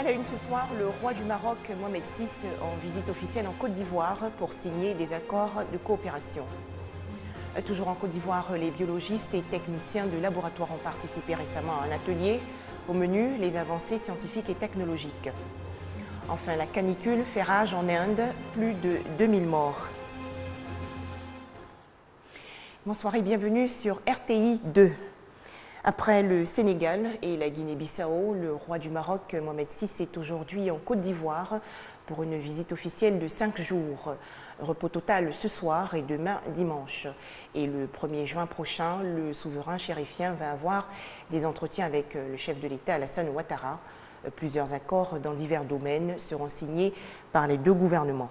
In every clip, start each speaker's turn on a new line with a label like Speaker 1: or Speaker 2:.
Speaker 1: À la une ce soir, le roi du Maroc, Mohamed VI, en visite officielle en Côte d'Ivoire pour signer des accords de coopération. Toujours en Côte d'Ivoire, les biologistes et techniciens de laboratoire ont participé récemment à un atelier. Au menu, les avancées scientifiques et technologiques. Enfin, la canicule fait rage en Inde, plus de 2000 morts. Bonsoir et bienvenue sur RTI 2. Après le Sénégal et la Guinée-Bissau, le roi du Maroc, Mohamed VI, est aujourd'hui en Côte d'Ivoire pour une visite officielle de 5 jours. Repos total ce soir et demain dimanche. Et le 1er juin prochain, le souverain chérifien va avoir des entretiens avec le chef de l'État, Alassane Ouattara. Plusieurs accords dans divers domaines seront signés par les deux gouvernements.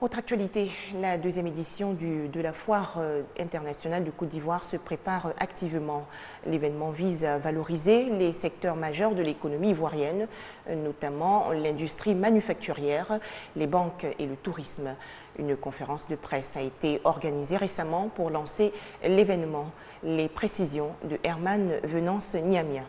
Speaker 1: Autre actualité, la deuxième édition de la Foire internationale de Côte d'Ivoire se prépare activement. L'événement vise à valoriser les secteurs majeurs de l'économie ivoirienne, notamment l'industrie manufacturière, les banques et le tourisme. Une conférence de presse a été organisée récemment pour lancer l'événement. Les précisions de Herman Venance-Niamia.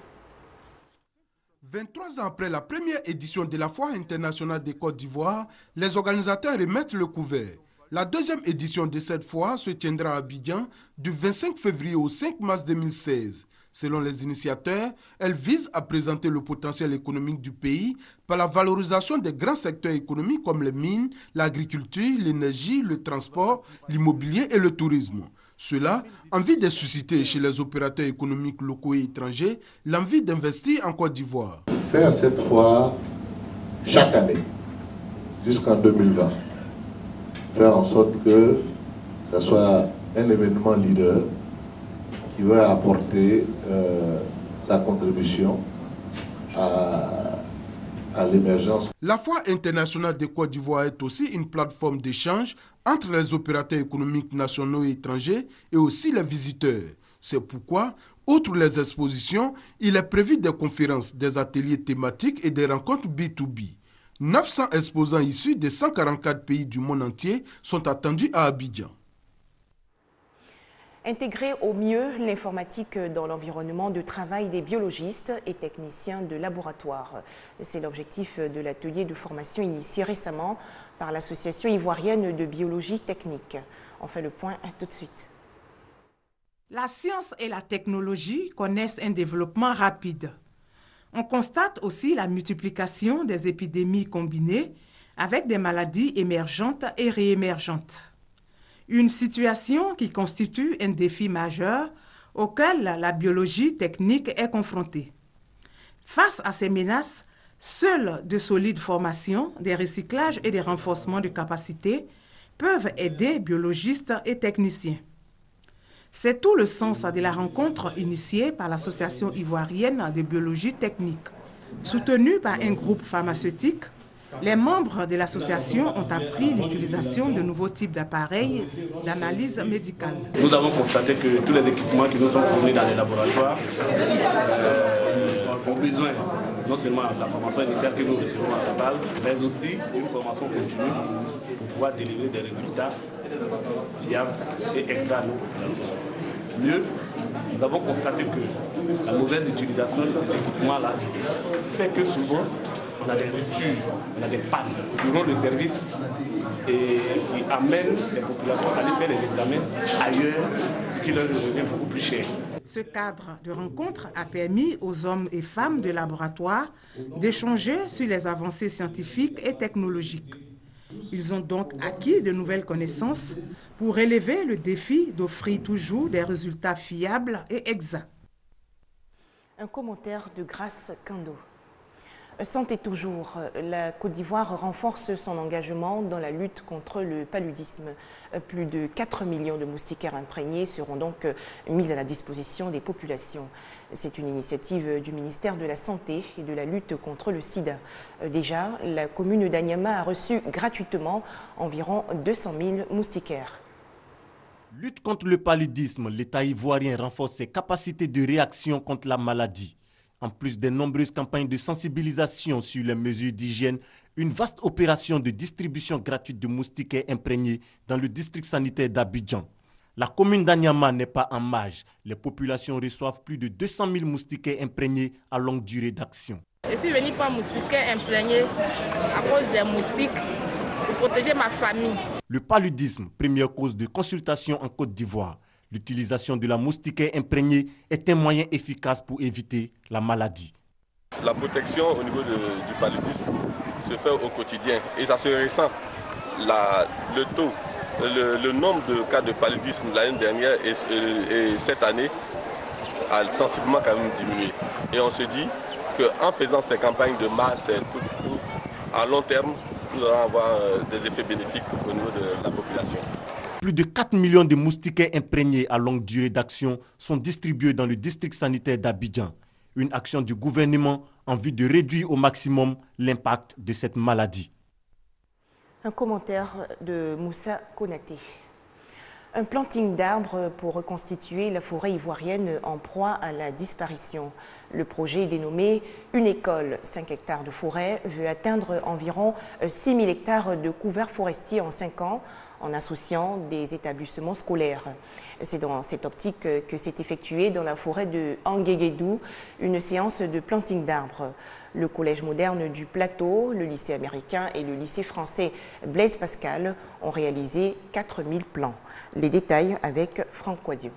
Speaker 2: 23 ans après la première édition de la Foire internationale de Côte d'Ivoire, les organisateurs remettent le couvert. La deuxième édition de cette foire se tiendra à Abidjan du 25 février au 5 mars 2016. Selon les initiateurs, elle vise à présenter le potentiel économique du pays par la valorisation des grands secteurs économiques comme les mines, l'agriculture, l'énergie, le transport, l'immobilier et le tourisme. Cela en vue de susciter chez les opérateurs économiques locaux et étrangers l'envie d'investir en Côte d'Ivoire.
Speaker 3: Faire cette foire chaque année jusqu'en 2020. Faire en sorte que ce soit un événement leader qui va apporter sa contribution à l'émergence.
Speaker 2: La Foire internationale de Côte d'Ivoire est aussi une plateforme d'échange entre les opérateurs économiques nationaux et étrangers et aussi les visiteurs. C'est pourquoi, outre les expositions, il est prévu des conférences, des ateliers thématiques et des rencontres B2B. 900 exposants issus de 144 pays du monde entier sont attendus à Abidjan.
Speaker 1: Intégrer au mieux l'informatique dans l'environnement de travail des biologistes et techniciens de laboratoire. C'est l'objectif de l'atelier de formation initié récemment par l'Association ivoirienne de biologie technique. On fait le point tout de suite.
Speaker 4: La science et la technologie connaissent un développement rapide. On constate aussi la multiplication des épidémies combinées avec des maladies émergentes et réémergentes. Une situation qui constitue un défi majeur auquel la biologie technique est confrontée. Face à ces menaces, seules de solides formations, des recyclages et des renforcements de capacités peuvent aider biologistes et techniciens. C'est tout le sens de la rencontre initiée par l'Association ivoirienne de biologie technique. Soutenue par un groupe pharmaceutique, les membres de l'association ont appris l'utilisation de nouveaux types d'appareils d'analyse médicale.
Speaker 5: Nous avons constaté que tous les équipements qui nous sont fournis dans les laboratoires ont besoin non seulement de la formation initiale que nous recevons à la base, mais aussi une formation continue pour pouvoir délivrer des résultats fiables et exacts à nos populations. Mieux, nous avons constaté que la mauvaise utilisation de ces équipements-là fait que souvent, on a des ruptures, on a des pannes durant le service et qui amènent les populations à aller faire les examens ailleurs, ce qui leur revient beaucoup plus cher.
Speaker 4: Ce cadre de rencontre a permis aux hommes et femmes de laboratoire d'échanger sur les avancées scientifiques et technologiques. Ils ont donc acquis de nouvelles connaissances pour relever le défi d'offrir toujours des résultats fiables et exacts.
Speaker 1: Un commentaire de Grace Kando. Santé toujours, la Côte d'Ivoire renforce son engagement dans la lutte contre le paludisme. Plus de 4 millions de moustiquaires imprégnés seront donc mis à la disposition des populations. C'est une initiative du ministère de la Santé et de la lutte contre le sida. Déjà, la commune d'Anyama a reçu gratuitement environ 200 000 moustiquaires.
Speaker 6: Lutte contre le paludisme, l'État ivoirien renforce ses capacités de réaction contre la maladie. En plus des nombreuses campagnes de sensibilisation sur les mesures d'hygiène, une vaste opération de distribution gratuite de moustiquaires imprégnés dans le district sanitaire d'Abidjan. La commune d'Anyama n'est pas en marge. Les populations reçoivent plus de 200 000 moustiquaires imprégnés à longue durée d'action.
Speaker 7: Je suis venu par moustiquaires imprégnés à cause des moustiques pour protéger ma famille.
Speaker 6: Le paludisme, première cause de consultation en Côte d'Ivoire. L'utilisation de la moustiquaire imprégnée est un moyen efficace pour éviter la maladie.
Speaker 8: La protection au niveau du paludisme se fait au quotidien et ça se ressent. Le nombre de cas de paludisme l'année dernière et cette année a sensiblement quand même diminué. Et on se dit qu'en faisant ces campagnes de masse, à long terme, nous allons avoir des effets bénéfiques au niveau de la population.
Speaker 6: Plus de 4 millions de moustiquaires imprégnés à longue durée d'action sont distribués dans le district sanitaire d'Abidjan. Une action du gouvernement en vue de réduire au maximum l'impact de cette maladie.
Speaker 1: Un commentaire de Moussa Konaté. Un planting d'arbres pour reconstituer la forêt ivoirienne en proie à la disparition. Le projet dénommé Une école, 5 hectares de forêt, veut atteindre environ 6 000 hectares de couverts forestiers en 5 ans en associant des établissements scolaires. C'est dans cette optique que s'est effectuée dans la forêt de Anguéguédou une séance de planting d'arbres. Le collège moderne du Plateau, le lycée américain et le lycée français Blaise Pascal ont réalisé 4000 plants. Les détails avec Franck Quadieu.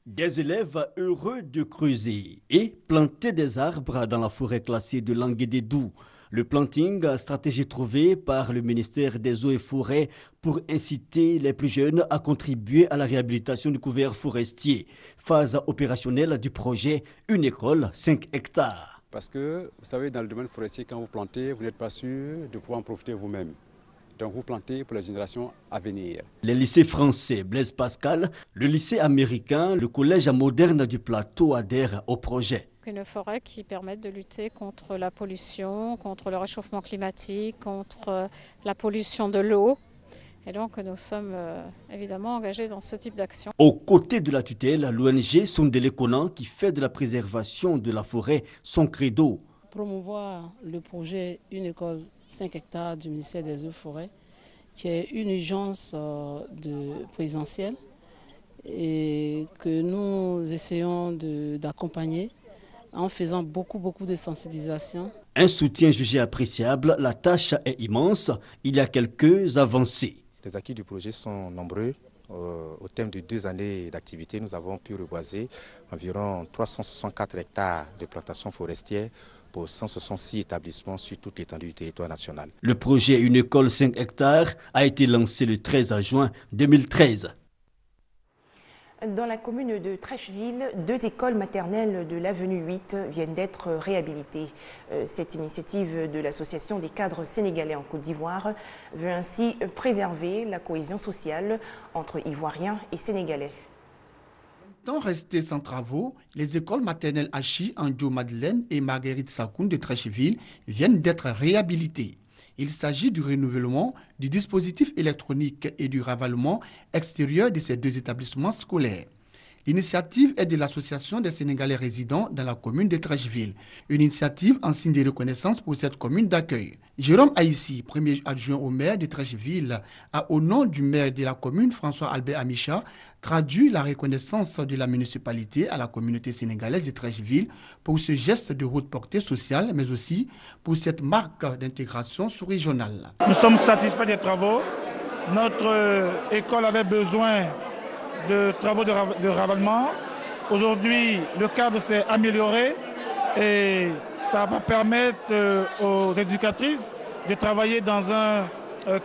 Speaker 9: Des élèves heureux de creuser et planter des arbres dans la forêt classée de Languédédou. Le planting, stratégie trouvée par le ministère des Eaux et Forêts pour inciter les plus jeunes à contribuer à la réhabilitation du couvert forestier. Phase opérationnelle du projet Une école, 5 hectares.
Speaker 10: Parce que, vous savez, dans le domaine forestier, quand vous plantez, vous n'êtes pas sûr de pouvoir en profiter vous-même. Donc vous plantez pour les générations à venir.
Speaker 9: Les lycées français Blaise Pascal, le lycée américain, le collège moderne du Plateau adhèrent au projet.
Speaker 11: Une forêt qui permette de lutter contre la pollution, contre le réchauffement climatique, contre la pollution de l'eau. Et donc nous sommes évidemment engagés dans ce type d'action.
Speaker 9: Aux côtés de la tutelle, l'ONG Sondele Konan qui fait de la préservation de la forêt son credo.
Speaker 12: Promouvoir le projet Une école 5 hectares du ministère des Eaux et Forêts, qui est une urgence de présidentielle et que nous essayons d'accompagner en faisant beaucoup de sensibilisation.
Speaker 9: Un soutien jugé appréciable, la tâche est immense, il y a quelques avancées.
Speaker 13: Les acquis du projet sont nombreux. Au terme de 2 années d'activité, nous avons pu reboiser environ 364 hectares de plantations forestières pour 166 établissements sur toute l'étendue du territoire national.
Speaker 9: Le projet Une école 5 hectares a été lancé le 13 juin 2013.
Speaker 1: Dans la commune de Trècheville, 2 écoles maternelles de l'avenue 8 viennent d'être réhabilitées. Cette initiative de l'Association des cadres sénégalais en Côte d'Ivoire veut ainsi préserver la cohésion sociale entre Ivoiriens et Sénégalais.
Speaker 14: Tant restés sans travaux, les écoles maternelles Hachi, Andio Madeleine et Marguerite Sakoun de Trècheville viennent d'être réhabilitées. Il s'agit du renouvellement du dispositif électronique et du ravalement extérieur de ces 2 établissements scolaires. L'initiative est de l'Association des Sénégalais résidant dans la commune de Trècheville. Une initiative en signe de reconnaissance pour cette commune d'accueil. Jérôme Aïssi, premier adjoint au maire de Trècheville, a au nom du maire de la commune, François Albert Amicha, traduit la reconnaissance de la municipalité à la communauté sénégalaise de Trècheville pour ce geste de haute portée sociale, mais aussi pour cette marque d'intégration sous-régionale.
Speaker 15: Nous sommes satisfaits des travaux. Notre école avait besoin de travaux de ravalement. Aujourd'hui, le cadre s'est amélioré et ça va permettre aux éducatrices de travailler dans un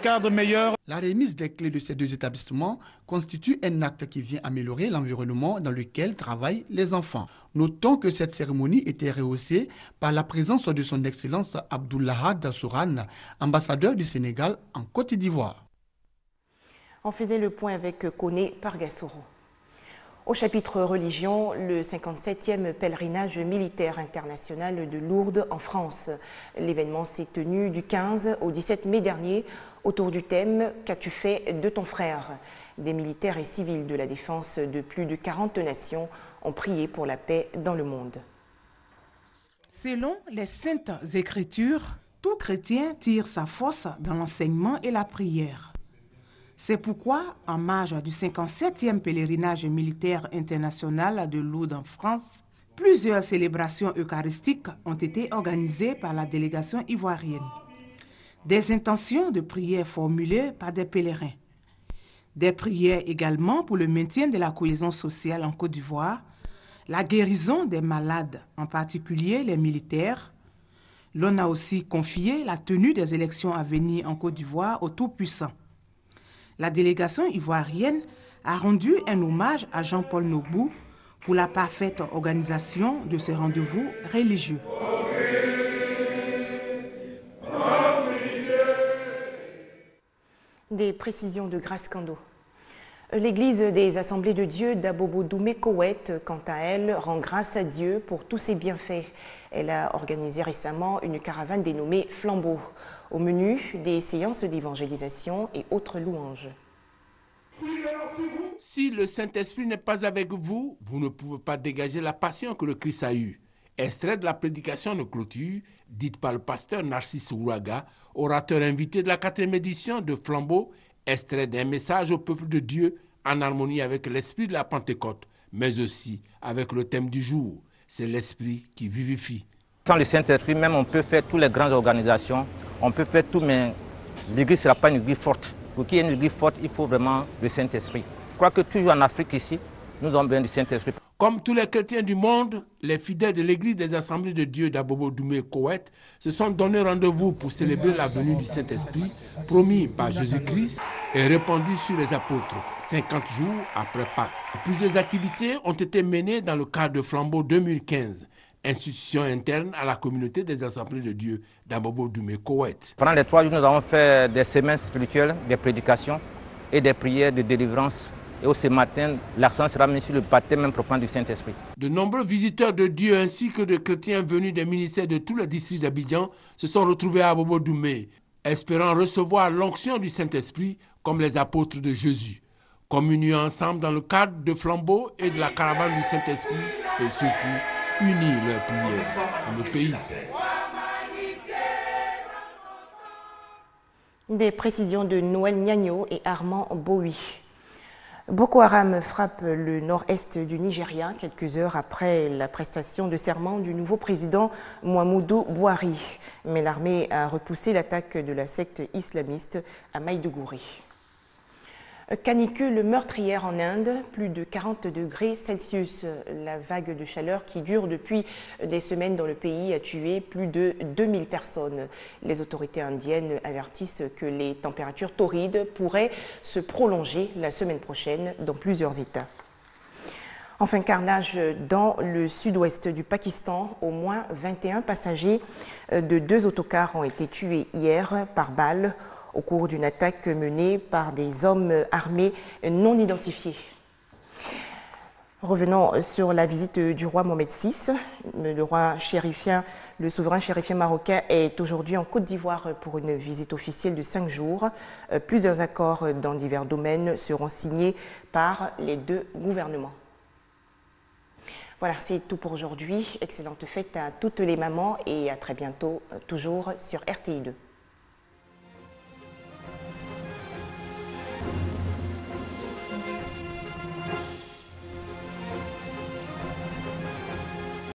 Speaker 15: cadre meilleur.
Speaker 14: La remise des clés de ces 2 établissements constitue un acte qui vient améliorer l'environnement dans lequel travaillent les enfants. Notons que cette cérémonie était rehaussée par la présence de son Excellence Abdoulahad Souran, ambassadeur du Sénégal en Côte d'Ivoire.
Speaker 1: On faisait le point avec Koné Pargassoro. Au chapitre religion, le 57e pèlerinage militaire international de Lourdes en France. L'événement s'est tenu du 15 au 17 mai dernier autour du thème « Qu'as-tu fait de ton frère ?» Des militaires et civils de la défense de plus de 40 nations ont prié pour la paix dans le monde.
Speaker 4: Selon les Saintes Écritures, tout chrétien tire sa force dans l'enseignement et la prière. C'est pourquoi, en marge du 57e pèlerinage militaire international de Lourdes en France, plusieurs célébrations eucharistiques ont été organisées par la délégation ivoirienne. Des intentions de prière formulées par des pèlerins. Des prières également pour le maintien de la cohésion sociale en Côte d'Ivoire, la guérison des malades, en particulier les militaires. L'on a aussi confié la tenue des élections à venir en Côte d'Ivoire au Tout-Puissant. La délégation ivoirienne a rendu un hommage à Jean-Paul Nobou pour la parfaite organisation de ce rendez-vous religieux.
Speaker 1: Des précisions de Grace Kando. L'Église des Assemblées de Dieu d'Abobo-Doumé-Koweït, quant à elle, rend grâce à Dieu pour tous ses bienfaits. Elle a organisé récemment une caravane dénommée Flambeau. Au menu, des séances d'évangélisation et autres louanges.
Speaker 16: Si le Saint-Esprit n'est pas avec vous, vous ne pouvez pas dégager la passion que le Christ a eue. Extrait de la prédication de clôture, dite par le pasteur Narcisse Ouaga, orateur invité de la 4e édition de Flambeau, extrait d'un message au peuple de Dieu en harmonie avec l'esprit de la Pentecôte, mais aussi avec le thème du jour, c'est l'esprit qui vivifie.
Speaker 17: Sans le Saint-Esprit, même on peut faire toutes les grandes organisations, on peut faire tout, mais l'Église ne sera pas une Église forte. Pour qu'il y ait une Église forte, il faut vraiment le Saint-Esprit. Je crois que toujours en Afrique ici, nous avons besoin du Saint-Esprit.
Speaker 16: Comme tous les chrétiens du monde, les fidèles de l'Église des Assemblées de Dieu d'Abobo-Doumé-Koweït se sont donné rendez-vous pour célébrer la venue du Saint-Esprit, promis par Jésus-Christ et répandu sur les apôtres 50 jours après Pâques. Plusieurs activités ont été menées dans le cadre de Flambeau 2015, institution interne à la communauté des Assemblées de Dieu d'Abobo-Doumé-Koweït.
Speaker 17: Pendant les 3 jours, nous avons fait des semaines spirituelles, des prédications et des prières de délivrance. Et ce matin, l'accent sera mis sur le baptême improprement du Saint-Esprit.
Speaker 16: De nombreux visiteurs de Dieu ainsi que de chrétiens venus des ministères de tous les districts d'Abidjan se sont retrouvés à Abobo-Doumé, espérant recevoir l'onction du Saint-Esprit comme les apôtres de Jésus. Communier ensemble dans le cadre de Flambeau et de la caravane du Saint-Esprit et surtout unir leurs prières pour le pays.
Speaker 1: Des précisions de Noël Niagno et Armand Bowie. Boko Haram frappe le nord-est du Nigeria quelques heures après la prestation de serment du nouveau président Muhammadu Buhari. Mais l'armée a repoussé l'attaque de la secte islamiste à Maïdougouri. Canicule meurtrière en Inde, plus de 40 degrés Celsius. La vague de chaleur qui dure depuis des semaines dans le pays a tué plus de 2000 personnes. Les autorités indiennes avertissent que les températures torrides pourraient se prolonger la semaine prochaine dans plusieurs États. Enfin, carnage dans le sud-ouest du Pakistan. Au moins 21 passagers de 2 autocars ont été tués hier par balle au cours d'une attaque menée par des hommes armés non identifiés. Revenons sur la visite du roi Mohamed VI. Le souverain chérifien marocain est aujourd'hui en Côte d'Ivoire pour une visite officielle de 5 jours. Plusieurs accords dans divers domaines seront signés par les 2 gouvernements. Voilà, c'est tout pour aujourd'hui. Excellente fête à toutes les mamans et à très bientôt, toujours sur RTI2.